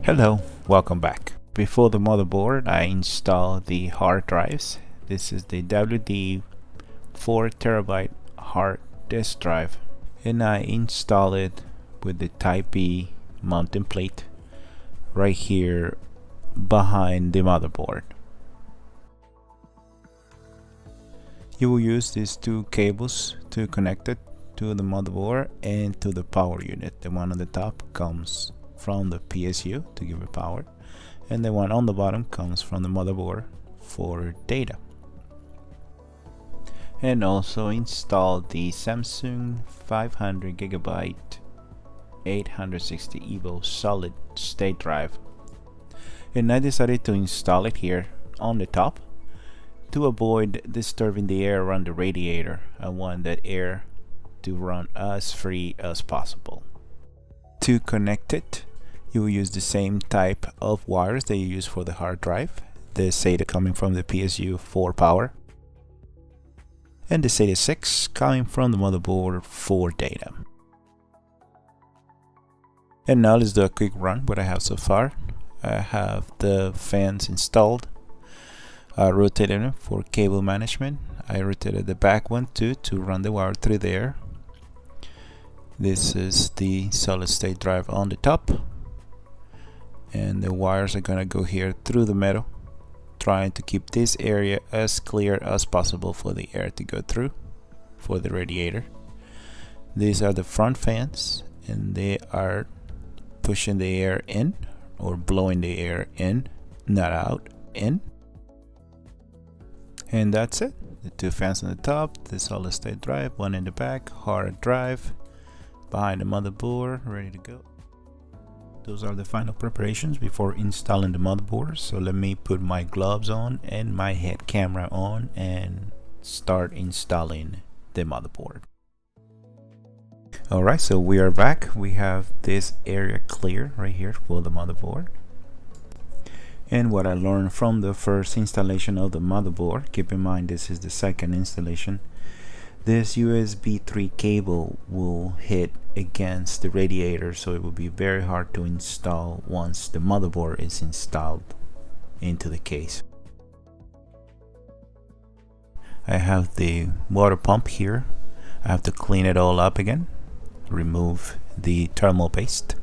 Hello, welcome back. Before the motherboard, I installed the hard drives. This is the WD 4TB hard disk drive, and I install it with the Type B mounting plate right here behind the motherboard. You will use these two cables to connect it to the motherboard and to the power unit. The one on the top comes from the PSU to give it power, and the one on the bottom comes from the motherboard for data. And also install the Samsung 500GB 860 solid state drive, and I decided to install it here on the top to avoid disturbing the air around the radiator. I want that air to run as free as possible. To connect it, you will use the same type of wires that you use for the hard drive. The SATA coming from the PSU for power, and the SATA 6 coming from the motherboard for data. And now let's do a quick run what I have so far. I have the fans installed. I rotated them for cable management. I rotated the back one too to run the wire through there. This is the solid state drive on the top, and the wires are gonna go here through the metal, trying to keep this area as clear as possible for the air to go through for the radiator. These are the front fans, and they are pushing the air in or blowing the air in, not out, in. And that's it. The two fans on the top, the solid state drive, one in the back, hard drive behind the motherboard, ready to go. Those are the final preparations before installing the motherboard. So let me put my gloves on and my head camera on and start installing the motherboard. Alright, so we are back. We have this area clear right here for the motherboard. And what I learned from the first installation of the motherboard, keep in mind this is the second installation, this USB 3 cable will hit against the radiator, so it will be very hard to install once the motherboard is installed into the case. I have the water pump here. I have to clean it all up again, remove the thermal paste.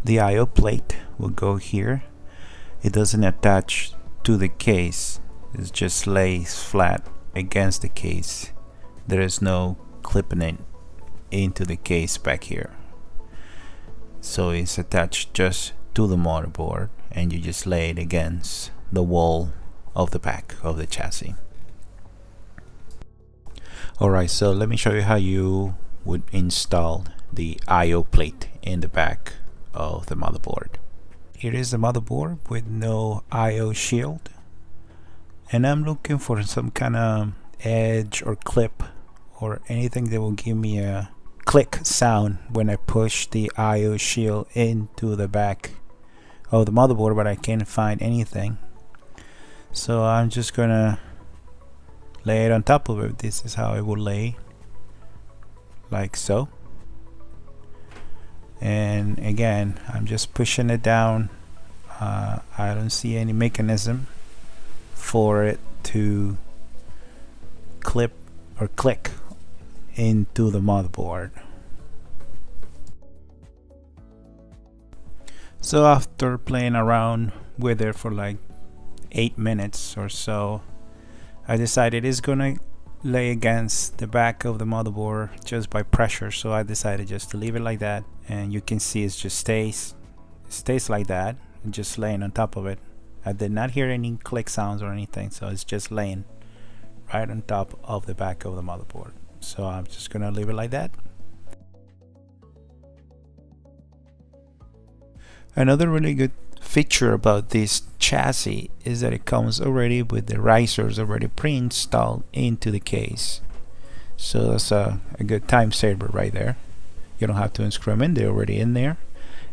The I/O plate will go here. It doesn't attach to the case, it just lays flat against the case. There is no clipping it into the case back here, so it's attached just to the motherboard, and you just lay it against the wall of the back of the chassis. Alright, so let me show you how you would install the I/O plate in the back of the motherboard. Here is the motherboard with no I/O shield, and I'm looking for some kind of edge or clip or anything that will give me a click sound when I push the I/O shield into the back of the motherboard, but I can't find anything. So I'm just gonna lay it on top of it. This is how it will lay, like so. And again, I'm just pushing it down. I don't see any mechanism for it to clip or click into the motherboard. So after playing around with it for like 8 minutes or so, I decided it's gonna lay against the back of the motherboard just by pressure, so I decided just to leave it like that, and you can see it just stays like that, and just laying on top of it. I did not hear any click sounds or anything, so it's just laying right on top of the back of the motherboard. So I'm just gonna leave it like that. Another really good feature about this chassis is that it comes already with the risers already pre-installed into the case. So that's a good time saver right there. You don't have to unscrew them in, they're already in there.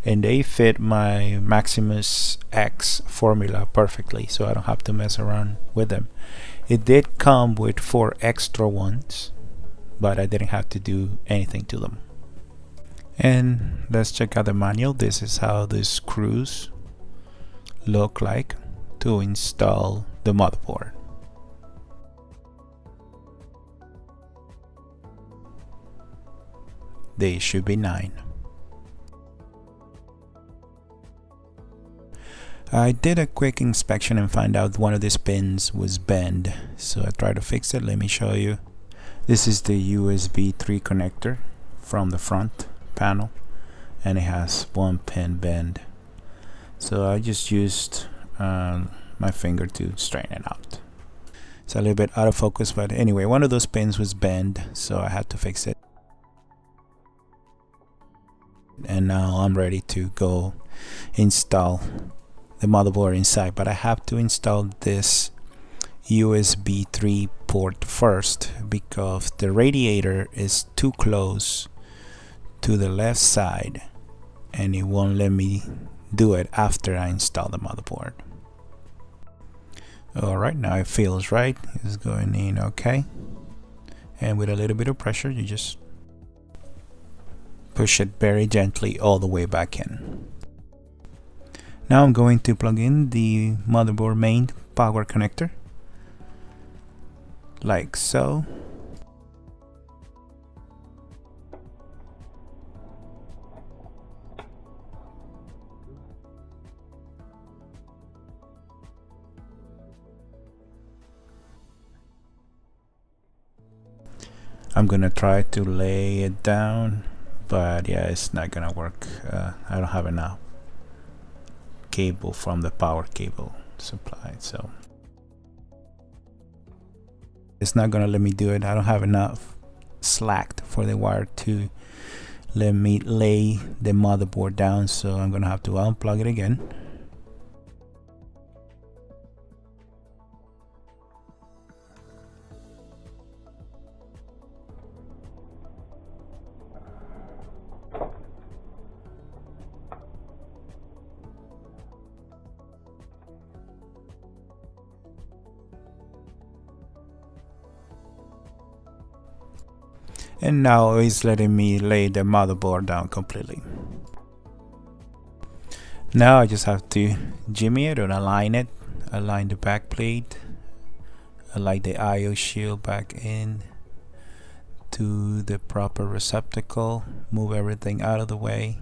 And they fit my Maximus X formula perfectly, so I don't have to mess around with them. It did come with 4 extra ones, but I didn't have to do anything to them. And let's check out the manual. This is how the screws look like to install the motherboard. They should be 9. I did a quick inspection and found out one of these pins was bent, so I tried to fix it. Let me show you. This is the USB 3 connector from the front panel, and it has one pin bend. So I just used my finger to straighten it out. It's a little bit out of focus, but anyway, one of those pins was bent, so I had to fix it. And now I'm ready to go install the motherboard inside, but I have to install this USB 3 port first because the radiator is too close to the left side and it won't let me do it after I install the motherboard. Alright, now it feels right. It's going in okay, and with a little bit of pressure you just push it very gently all the way back in. Now I'm going to plug in the motherboard main power connector like so. I'm gonna try to lay it down, but yeah, it's not gonna work. I don't have enough cable from the power cable supply, so it's not gonna let me do it. I don't have enough slack for the wire to let me lay the motherboard down, so I'm gonna have to unplug it again. And now it's letting me lay the motherboard down completely. Now I just have to jimmy it and align it, align the back plate, align the IO shield back in to the proper receptacle, move everything out of the way,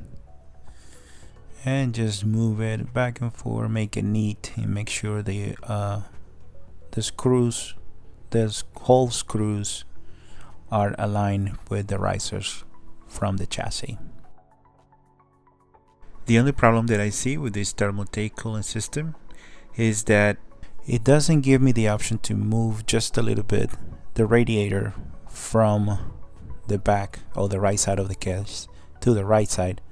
and just move it back and forth, make it neat, and make sure the screws, the whole screws are aligned with the risers from the chassis. The only problem that I see with this thermal take cooling system is that it doesn't give me the option to move just a little bit the radiator from the back or the right side of the case to the right side,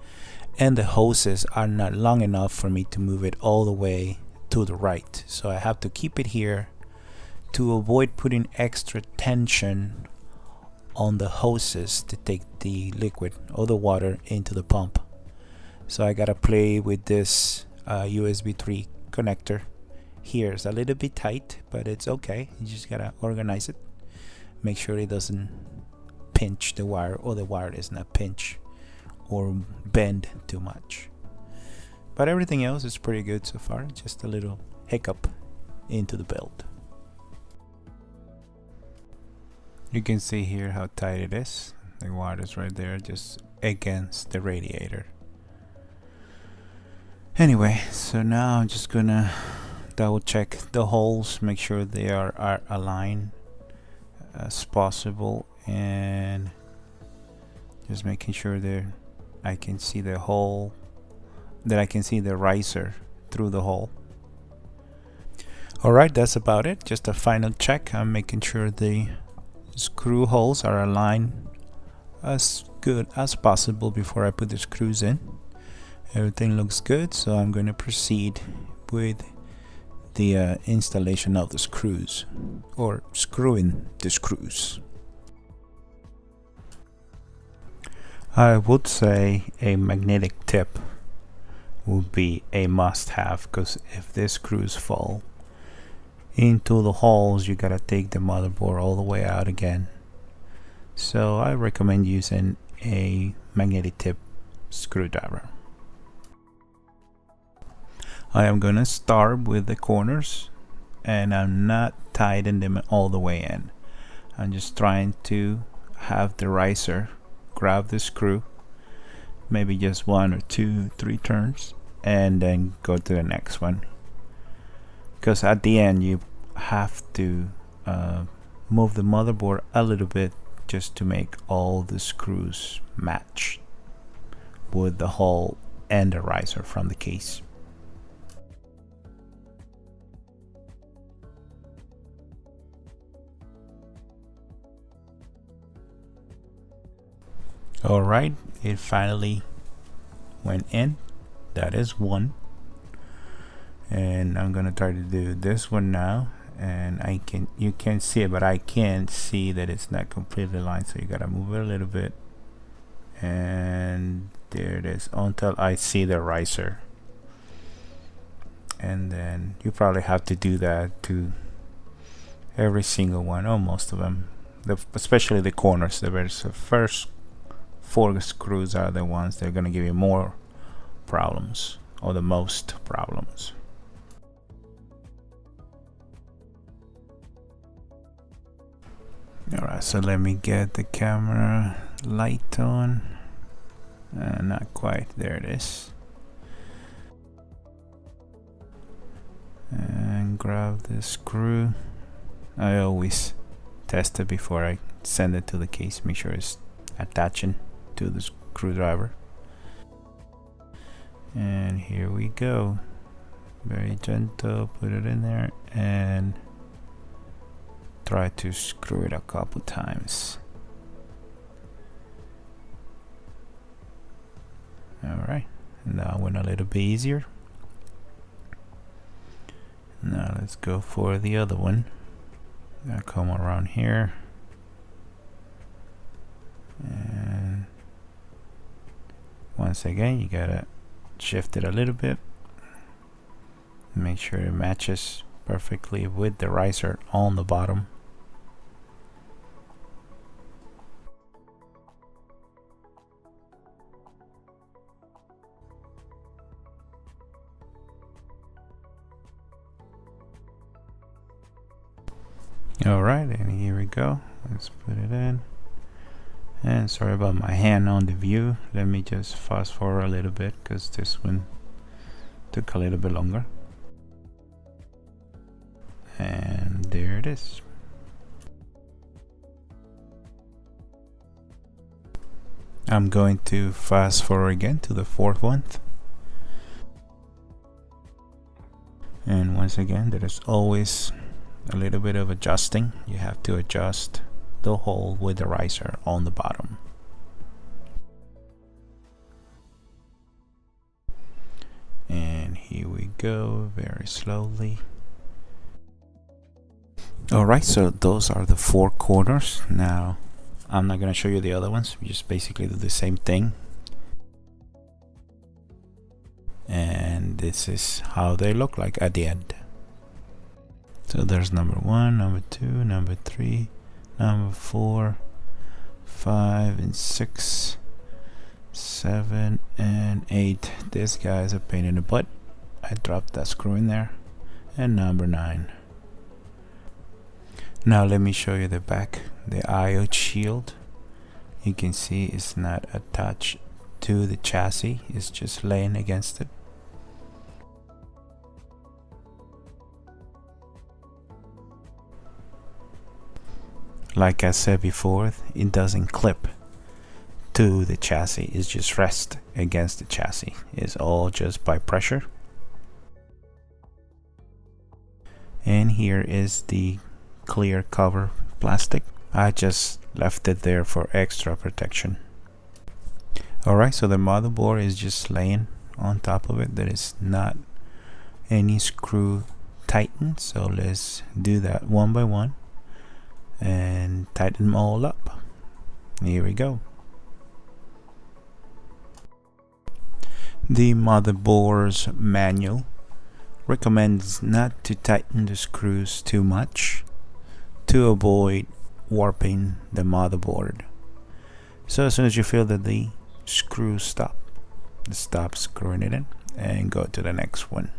and the hoses are not long enough for me to move it all the way to the right, so I have to keep it here to avoid putting extra tension on the hoses to take the liquid or the water into the pump. So I gotta play with this USB 3 connector here. It's a little bit tight, but it's okay. You just gotta organize it, make sure it doesn't pinch the wire, or the wire does not pinch or bend too much. But everything else is pretty good so far, just a little hiccup into the build. You can see here how tight it is. The wire is right there just against the radiator. Anyway, so now I'm just gonna double check the holes, make sure they are aligned as possible, and just making sure there I can see the hole, that I can see the riser through the hole. Alright, that's about it. Just a final check. I'm making sure the screw holes are aligned as good as possible before I put the screws in. Everything looks good, so I'm going to proceed with the installation of the screws, or screwing the screws. I would say a magnetic tip would be a must-have, because if the screws fall into the holes, you gotta take the motherboard all the way out again. So I recommend using a magnetic tip screwdriver. I am gonna start with the corners, and I'm not tightening them all the way in. I'm just trying to have the riser grab the screw, maybe just 1 or 2, 3 turns, and then go to the next one, because at the end you have to move the motherboard a little bit just to make all the screws match with the hole and the riser from the case. Alright, it finally went in. That is one. And I'm gonna try to do this one now, and you can't see it, but I can see that it's not completely aligned, so you gotta move it a little bit, and there it is, until I see the riser. And then you probably have to do that to every single one, or most of them, especially the corners. The first 4 screws are the ones that are going to give you more problems, or the most problems. Alright, so let me get the camera light on. Not quite, there it is. And grab the screw. I always test it before I send it to the case, make sure it's attaching to the screwdriver. And here we go, very gentle, put it in there and try to screw it a couple times. Alright, now went a little bit easier. Now let's go for the other one. I'll come around here and once again you gotta shift it a little bit, make sure it matches perfectly with the riser on the bottom. Alright, and here we go. Let's put it in. And sorry about my hand on the view. Let me just fast forward a little bit, because this one took a little bit longer. And there it is. I'm going to fast forward again to the 4th one. And once again, there is always a little bit of adjusting. You have to adjust the hole with the riser on the bottom. And here we go, very slowly. Alright, so those are the 4 corners. Now I'm not going to show you the other ones, we just basically do the same thing. And this is how they look like at the end. So there's number 1, number 2, number 3, number 4, 5 and 6, 7 and 8. This guy's a pain in the butt. I dropped that screw in there. And number 9. Now let me show you the back, the I/O shield. You can see it's not attached to the chassis, it's just laying against it. Like I said before, it doesn't clip to the chassis, it's just rest against the chassis. It's all just by pressure. And and here is the clear cover plastic. I just left it there for extra protection. Alright, so the motherboard is just laying on top of it. There is not any screw tightened, so let's do that one by one and tighten them all up. Here we go. The motherboard's manual recommends not to tighten the screws too much to avoid warping the motherboard. So as soon as you feel that the screws stop screwing it in and go to the next one.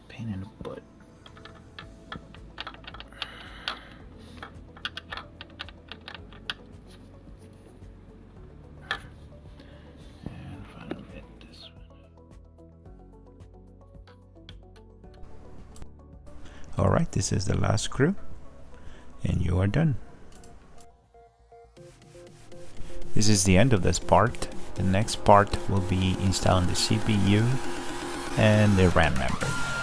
Pain in the butt. And finally hit this one. Alright, this is the last screw and you are done. This is the end of this part. The next part will be installing the CPU and the RAM memory.